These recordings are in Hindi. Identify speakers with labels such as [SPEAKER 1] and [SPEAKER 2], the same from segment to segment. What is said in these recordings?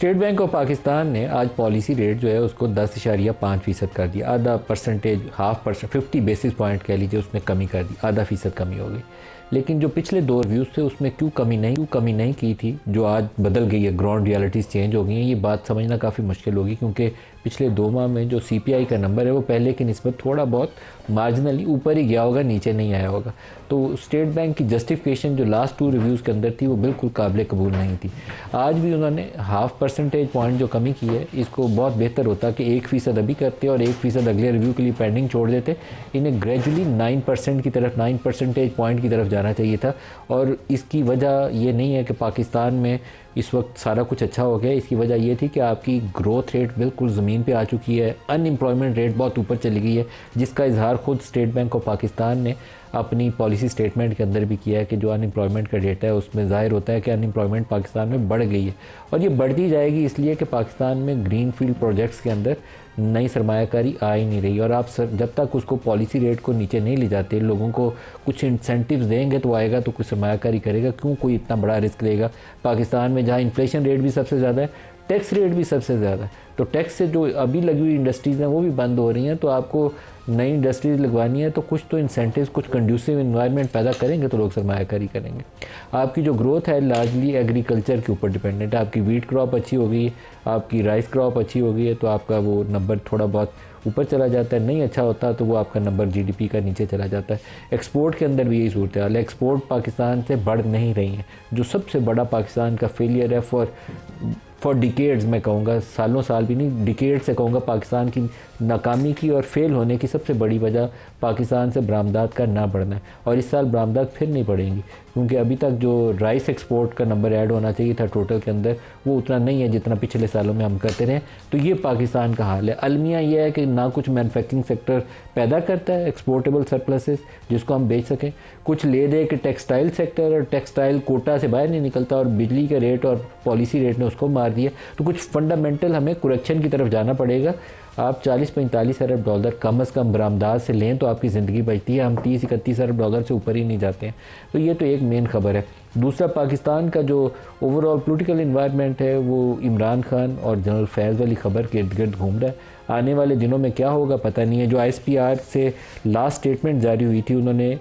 [SPEAKER 1] स्टेट बैंक ऑफ पाकिस्तान ने आज पॉलिसी रेट जो है उसको 10.5% कर दिया, आधा परसेंटेज, 0.5%, 50 बेसिस पॉइंट कह लीजिए, उसमें कमी कर दी, आधा फीसद कमी हो गई। लेकिन जो पिछले 2 रिव्यूज़ थे उसमें क्यों कमी नहीं की थी, जो आज बदल गई है, ग्राउंड रियलिटीज़ चेंज हो गई हैं, ये बात समझना काफ़ी मुश्किल होगी, क्योंकि पिछले 2 माह में जो CPI का नंबर है वो पहले की निस्बत थोड़ा बहुत मार्जिनली ऊपर ही गया होगा, नीचे नहीं आया होगा। तो स्टेट बैंक की जस्टिफिकेशन जो लास्ट 2 रिव्यूज़ के अंदर थी वो बिल्कुल काबिल कबूल नहीं थी। आज भी उन्होंने 0.5% पॉइंट जो कमी की है, इसको बहुत बेहतर होता कि 1% अभी करते और 1% अगले रिव्यू के लिए पेंडिंग छोड़ देते। इन्हें ग्रेजुअली 9% की तरफ, 9% पॉइंट की तरफ जाना चाहिए था। और इसकी वजह ये नहीं है कि पाकिस्तान में इस वक्त सारा कुछ अच्छा हो गया, इसकी वजह ये थी कि आपकी ग्रोथ रेट बिल्कुल ज़मीन पे आ चुकी है, अनएम्प्लॉयमेंट रेट बहुत ऊपर चली गई है, जिसका इजहार खुद स्टेट बैंक ऑफ पाकिस्तान ने अपनी पॉलिसी स्टेटमेंट के अंदर भी किया है कि जो अनएम्प्लॉयमेंट का डेटा है उसमें ज़ाहिर होता है कि अनएम्प्लॉयमेंट पाकिस्तान में बढ़ गई है। और ये बढ़ती जाएगी इसलिए कि पाकिस्तान में ग्रीन फील्ड प्रोजेक्ट्स के अंदर नई सरमायाकारी आ ही नहीं रही। और आप जब तक उसको पॉलिसी रेट को नीचे नहीं ले जाते, लोगों को कुछ इंसेंटिव्स देंगे तो आएगा, तो कुछ सरमायाकारी करेगा। क्यों कोई इतना बड़ा रिस्क लेगा पाकिस्तान में, जहाँ इन्फ्लेशन रेट भी सबसे ज़्यादा है, टैक्स रेट भी सबसे ज़्यादा है। तो टैक्स से जो अभी लगी हुई इंडस्ट्रीज़ हैं वो भी बंद हो रही हैं। तो आपको नई इंडस्ट्रीज़ लगवानी है तो कुछ तो इंसेंटिव्स, कुछ कंड्यूसिव इन्वायरमेंट पैदा करेंगे तो लोग सरमायाकारी करेंगे। आपकी जो ग्रोथ है लार्जली एग्रीकल्चर के ऊपर डिपेंडेंट है। आपकी वीट क्रॉप अच्छी हो गई, आपकी राइस क्रॉप अच्छी हो गई है तो आपका वो नंबर थोड़ा बहुत ऊपर चला जाता है, नहीं अच्छा होता तो वो आपका नंबर GDP का नीचे चला जाता है। एक्सपोर्ट के अंदर भी यही सूरत हाल है, एक्सपोर्ट पाकिस्तान से बढ़ नहीं रही हैं, जो सबसे बड़ा पाकिस्तान का फेलियर है फॉर डिकेड्स, मैं कहूँगा सालों साल भी नहीं, डिकेड से कहूँगा, पाकिस्तान की नाकामी की और फेल होने की सबसे बड़ी वजह पाकिस्तान से बरामदात का ना बढ़ना है। और इस साल बरामदात फिर नहीं बढ़ेंगी, क्योंकि अभी तक जो राइस एक्सपोर्ट का नंबर ऐड होना चाहिए था टोटल के अंदर, वो उतना नहीं है जितना पिछले सालों में हम करते रहे। तो ये पाकिस्तान का हाल है। अलमिया ये है कि ना कुछ मैन्युफैक्चरिंग सेक्टर पैदा करता है एक्सपोर्टेबल सरप्लसेस जिसको हम बेच सकें, कुछ ले दे कि टेक्सटाइल सेक्टर और टेक्सटाइल कोटा से बाहर नहीं निकलता, और बिजली का रेट और पॉलिसी रेट ने उसको मार दिया। तो कुछ फंडामेंटल हमें कुरेक्शन की तरफ जाना पड़ेगा। आप 40-45 अरब डॉलर कम से कम बरामदात से लें तो आपकी ज़िंदगी बचती है। हम 30-31 अरब डॉलर से ऊपर ही नहीं जाते हैं। तो ये तो एक मेन खबर है। दूसरा, पाकिस्तान का जो ओवरऑल पॉलिटिकल इन्वायरमेंट है वो इमरान खान और जनरल फैज़ वाली खबर के इर्द गिर्द घूम रहा है। आने वाले दिनों में क्या होगा पता नहीं है। जो ISPR से लास्ट स्टेटमेंट जारी हुई थी, उन्होंने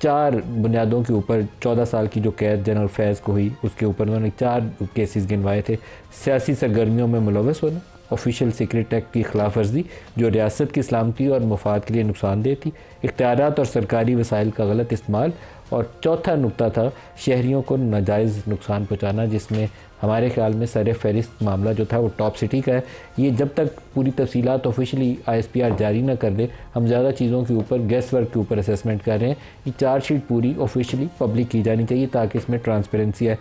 [SPEAKER 1] 4 बुनियादों के ऊपर 14 साल की जो कैद जनरल फैज़ को हुई उसके ऊपर उन्होंने 4 केसेस गिनवाए थे। सियासी सरगर्मियों में मुलव्वस होना, ऑफिशियल सीक्रेट एक्ट की खिलाफ वर्जी जो रियासत की सलामती और मफाद के लिए नुकसानदेह थी, इख्तियारात और सरकारी वसाइल का गलत इस्तेमाल, और चौथा नुक्ता था शहरियों को नाजायज़ नुकसान पहुँचाना, जिसमें हमारे ख्याल में सर फहरिस्त मामला जो था वो टॉप सिटी का है। ये जब तक पूरी तफसीलात ऑफिशियली ISPR जारी ना कर दे, हम ज़्यादा चीज़ों के ऊपर गैस वर्क के ऊपर असेसमेंट कर रहे हैं। ये चार्जशीट पूरी ऑफिशियली पब्लिक की जानी चाहिए ताकि इसमें ट्रांसपेरेंसी है।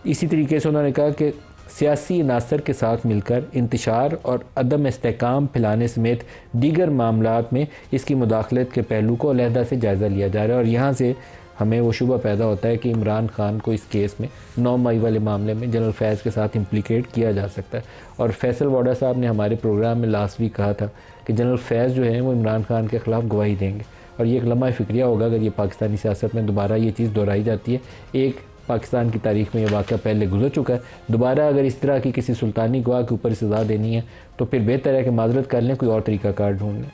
[SPEAKER 1] इसी तरीके से उन्होंने कहा कि सियासी अनासर के साथ मिलकर इंतशार और अदम इस्तेहकाम फैलाने समेत दीगर मामलात में इसकी मुदाखलत के पहलू को अलहदा से जायज़ा लिया जा रहा है। और यहाँ से हमें वो शुबा पैदा होता है कि इमरान खान को इस केस में 9 मई वाले मामले में जनरल फैज़ के साथ इम्प्लिकेट किया जा सकता है। और फैसल वाडा साहब ने हमारे प्रोग्राम में लास्ट वीक कहा था कि जनरल फैज़ जो है वो इमरान खान के ख़िलाफ़ गवाही देंगे। और ये एक लम्हा फ़िक्रिया होगा अगर ये पाकिस्तानी सियासत में दोबारा ये चीज़ दोहराई जाती है। एक पाकिस्तान की तारीख़ में ये वाक़या पहले गुजर चुका है, दोबारा अगर इस तरह की किसी सुल्तानी गवाह के ऊपर सज़ा देनी है तो फिर बेहतर है कि माजरत कर लें, कोई और तरीक़ाकार ढूँढ लें।